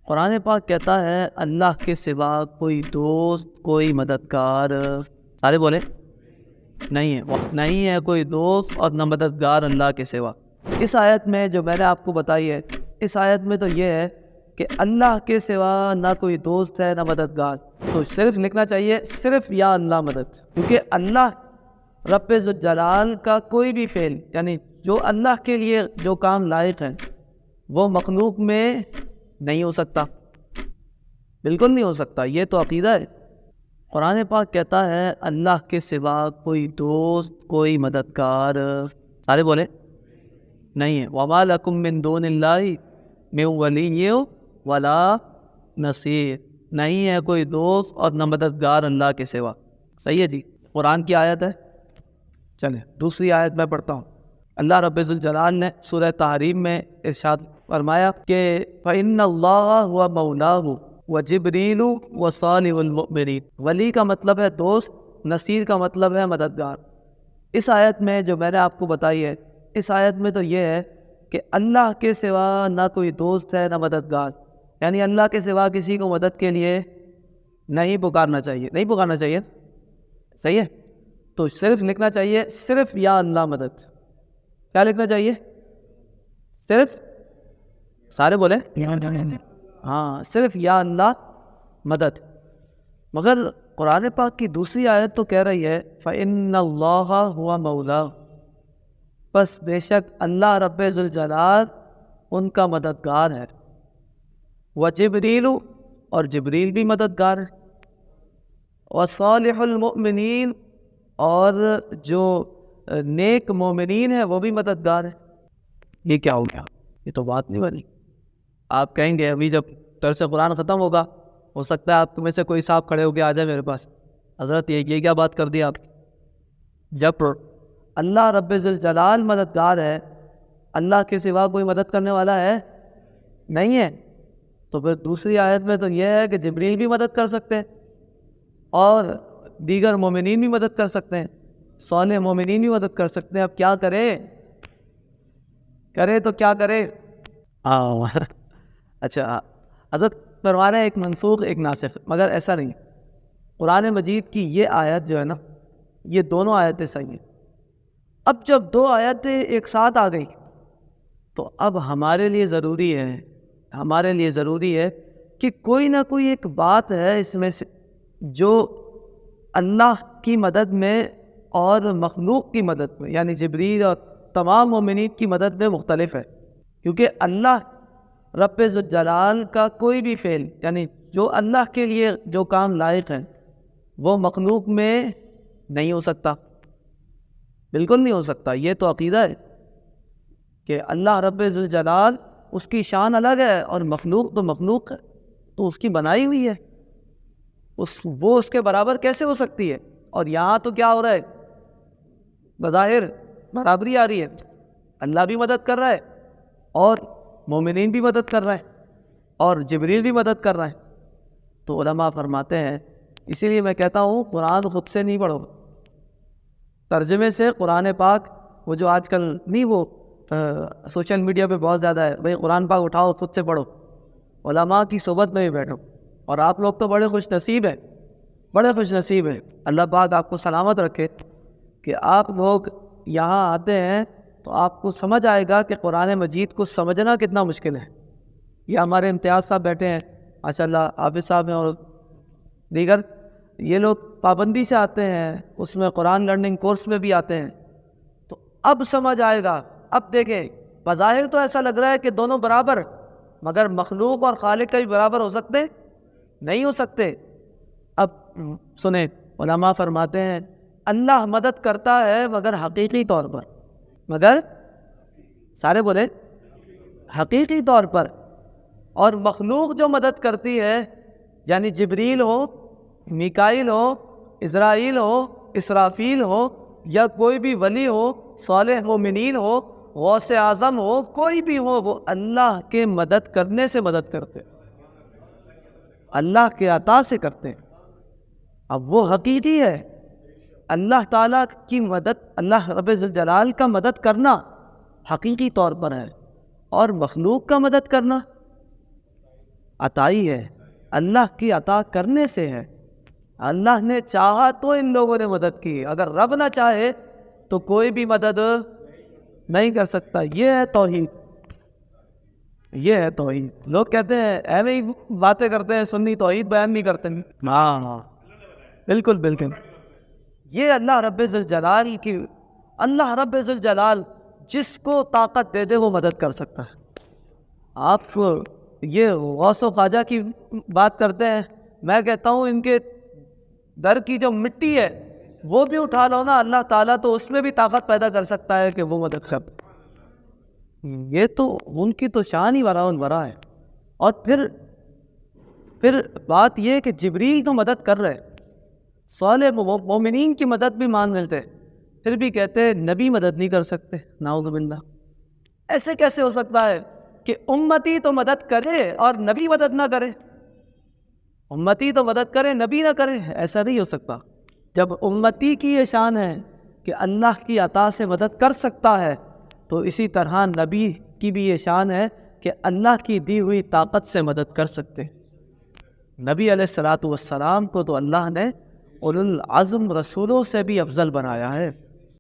قرآن پاک کہتا ہے اللہ کے سوا کوئی دوست کوئی مددگار، سارے بولے نہیں ہے کوئی دوست اور نہ مددگار اللہ کے سوا۔ اس آیت میں جو میں نے آپ کو بتائی ہے، اس آیت میں تو یہ ہے کہ اللہ کے سوا نہ کوئی دوست ہے نہ مددگار، تو صرف لکھنا چاہیے صرف یا اللہ مدد، کیونکہ اللہ رب ذوالجلال کا کوئی بھی فعل، یعنی جو اللہ کے لیے جو کام لائق ہے وہ مخلوق میں نہیں ہو سکتا، بالکل نہیں ہو سکتا۔ یہ تو عقیدہ ہے۔ قرآن پاک کہتا ہے اللہ کے سوا کوئی دوست کوئی مددگار، سارے بولے نہیں ہے۔ وَمَا لَكُم مِّن دُونِ اللَّهِ مِن وَلِيٍّ وَلَا نَصِيرٍ، نہیں ہے کوئی دوست اور نہ مددگار اللہ کے سوا۔ صحیح ہے جی، قرآن کی آیت ہے۔ چلیں دوسری آیت میں پڑھتا ہوں۔ اللہ رب ذوالجلال نے سورہ تحریم میں ارشاد فرمایا کہ فَإِنَّ اللَّهَ هُوَ مَوْلَاهُ وَجِبْرِيلُ وَصَالِحُ الْمُؤْمِنِينَ۔ ولی کا مطلب ہے دوست، نصیر کا مطلب ہے مددگار۔ اس آیت میں جو میں نے آپ کو بتائی ہے، اس آیت میں تو یہ ہے کہ اللہ کے سوا نہ کوئی دوست ہے نہ مددگار، یعنی اللہ کے سوا کسی کو مدد کے لیے نہیں پکارنا چاہیے، نہیں پکارنا چاہیے۔ صحیح ہے، تو صرف لکھنا چاہیے صرف یا اللہ مدد۔ کیا لکھنا چاہیے؟ صرف، سارے بولے ہاں، صرف یا اللہ مدد۔ مگر قرآن پاک کی دوسری آیت تو کہہ رہی ہے فَإِنَّ اللَّهَ هُوَ مَوْلَاهُ، بس بے شک اللہ رب ذوالجلال ان کا مددگار ہے۔ وَجِبْرِيلُ، اور جبریل بھی مددگار ہے۔ وَصَالِحُ الْمُؤْمِنِينَ، اور جو نیک مومنین ہیں وہ بھی مددگار ہیں۔ یہ کیا ہو گیا؟ یہ تو بات نہیں بنی۔ آپ کہیں گے ابھی جب درس قرآن ختم ہوگا، ہو سکتا ہے آپ میں سے کوئی صاحب کھڑے ہو کے آ جائے میرے پاس، حضرت یہ کیا بات کر دی آپ؟ جب اللہ رب ذوالجلال مددگار ہے، اللہ کے سوا کوئی مدد کرنے والا ہے نہیں ہے، تو پھر دوسری آیت میں تو یہ ہے کہ جبریل بھی مدد کر سکتے ہیں اور دیگر مومنین بھی مدد کر سکتے ہیں، صالح مومنین بھی مدد کر سکتے ہیں۔ اب کیا کرے تو کیا کرے؟ اچھا، حضرت فرما رہے ہیں ایک منسوخ ایک ناسخ، مگر ایسا نہیں۔ قرآن مجید کی یہ آیت جو ہے نا، یہ دونوں آیتیں صحیح ہیں۔ اب جب دو آیتیں ایک ساتھ آ گئی تو اب ہمارے لیے ضروری ہے کہ کوئی نہ کوئی ایک بات ہے اس میں سے جو اللہ کی مدد میں اور مخلوق کی مدد میں، یعنی جبریل اور تمام مومنین کی مدد میں مختلف ہے، کیونکہ اللہ رب ذوالجلال کا کوئی بھی فعل، یعنی جو اللہ کے لیے جو کام لائق ہے وہ مخلوق میں نہیں ہو سکتا، بالکل نہیں ہو سکتا۔ یہ تو عقیدہ ہے کہ اللہ رب ذوالجلال اس کی شان الگ ہے اور مخلوق تو مخلوق ہے، تو اس کی بنائی ہوئی ہے، وہ اس کے برابر کیسے ہو سکتی ہے؟ اور یہاں تو کیا ہو رہا ہے؟ بظاہر برابری آ رہی ہے، اللہ بھی مدد کر رہا ہے اور مومنین بھی مدد کر رہا ہے اور جبریل بھی مدد کر رہا ہے۔ تو علماء فرماتے ہیں، اسی لیے میں کہتا ہوں قرآن خود سے نہیں پڑھو، ترجمے سے قرآن پاک، وہ جو آج کل نہیں وہ سوشل میڈیا پہ بہت زیادہ ہے، بھئی قرآن پاک اٹھاؤ خود سے پڑھو، علماء کی صحبت میں بھی بیٹھو۔ اور آپ لوگ تو بڑے خوش نصیب ہیں، اللہ پاک آپ کو سلامت رکھے کہ آپ لوگ یہاں آتے ہیں تو آپ کو سمجھ آئے گا کہ قرآن مجید کو سمجھنا کتنا مشکل ہے۔ یہ ہمارے امتیاز صاحب بیٹھے ہیں، ماشاء اللہ حافظ صاحب ہیں، اور دیگر یہ لوگ پابندی سے آتے ہیں، اس میں قرآن لرننگ کورس میں بھی آتے ہیں، تو اب سمجھ آئے گا۔ اب دیکھیں، بظاہر تو ایسا لگ رہا ہے کہ دونوں برابر، مگر مخلوق اور خالق کا بھی برابر ہو سکتے نہیں ہو سکتے۔ اب سنیں، علماء فرماتے ہیں اللہ مدد کرتا ہے مگر حقیقی طور پر، مگر سارے بولے حقیقی طور پر، اور مخلوق جو مدد کرتی ہے، یعنی جبریل ہو، میکائیل ہو، اسرائیل ہو، اسرافیل ہو، یا کوئی بھی ولی ہو، صالح مومنین ہو، غوث اعظم ہو، کوئی بھی ہو، وہ اللہ کے مدد کرنے سے مدد کرتے ہیں، اللہ کے عطا سے کرتے ہیں۔ اب وہ حقیقی ہے، اللہ تعالیٰ کی مدد، اللہ رب ذوالجلال کا مدد کرنا حقیقی طور پر ہے، اور مخلوق کا مدد کرنا عطائی ہے، اللہ کی عطا کرنے سے ہے۔ اللہ نے چاہا تو ان لوگوں نے مدد کی، اگر رب نہ چاہے تو کوئی بھی مدد نہیں کر سکتا۔ یہ ہے توحید، یہ ہے توحید۔ لوگ کہتے ہیں ایویں ہی باتیں کرتے ہیں، سنی توحید بیان نہیں کرتے۔ ہاں بالکل بالکل، یہ اللہ رب ذوالجلال کی، اللہ رب ذوالجلال جس کو طاقت دے دے وہ مدد کر سکتا ہے۔ آپ یہ غوث و خواجہ کی بات کرتے ہیں، میں کہتا ہوں ان کے در کی جو مٹی ہے وہ بھی اٹھا لو نا، اللہ تعالیٰ تو اس میں بھی طاقت پیدا کر سکتا ہے کہ وہ مدد کر۔ یہ تو ان کی تو شان ہی برا ہے۔ اور پھر بات یہ کہ جبریل تو مدد کر رہے، صالح مومنین کی مدد بھی مان لیتے، پھر بھی کہتے نبی مدد نہیں کر سکتے۔ نعوذ باللہ، ایسے کیسے ہو سکتا ہے کہ امتی تو مدد کرے اور نبی مدد نہ کرے؟ امتی تو مدد کرے نبی نہ کرے، ایسا نہیں ہو سکتا۔ جب امتی کی یہ شان ہے کہ اللہ کی عطا سے مدد کر سکتا ہے، تو اسی طرح نبی کی بھی یہ شان ہے کہ اللہ کی دی ہوئی طاقت سے مدد کر سکتے۔ نبی علیہ الصلوۃ والسلام کو تو اللہ نے اولو العزم رسولوں سے بھی افضل بنایا ہے۔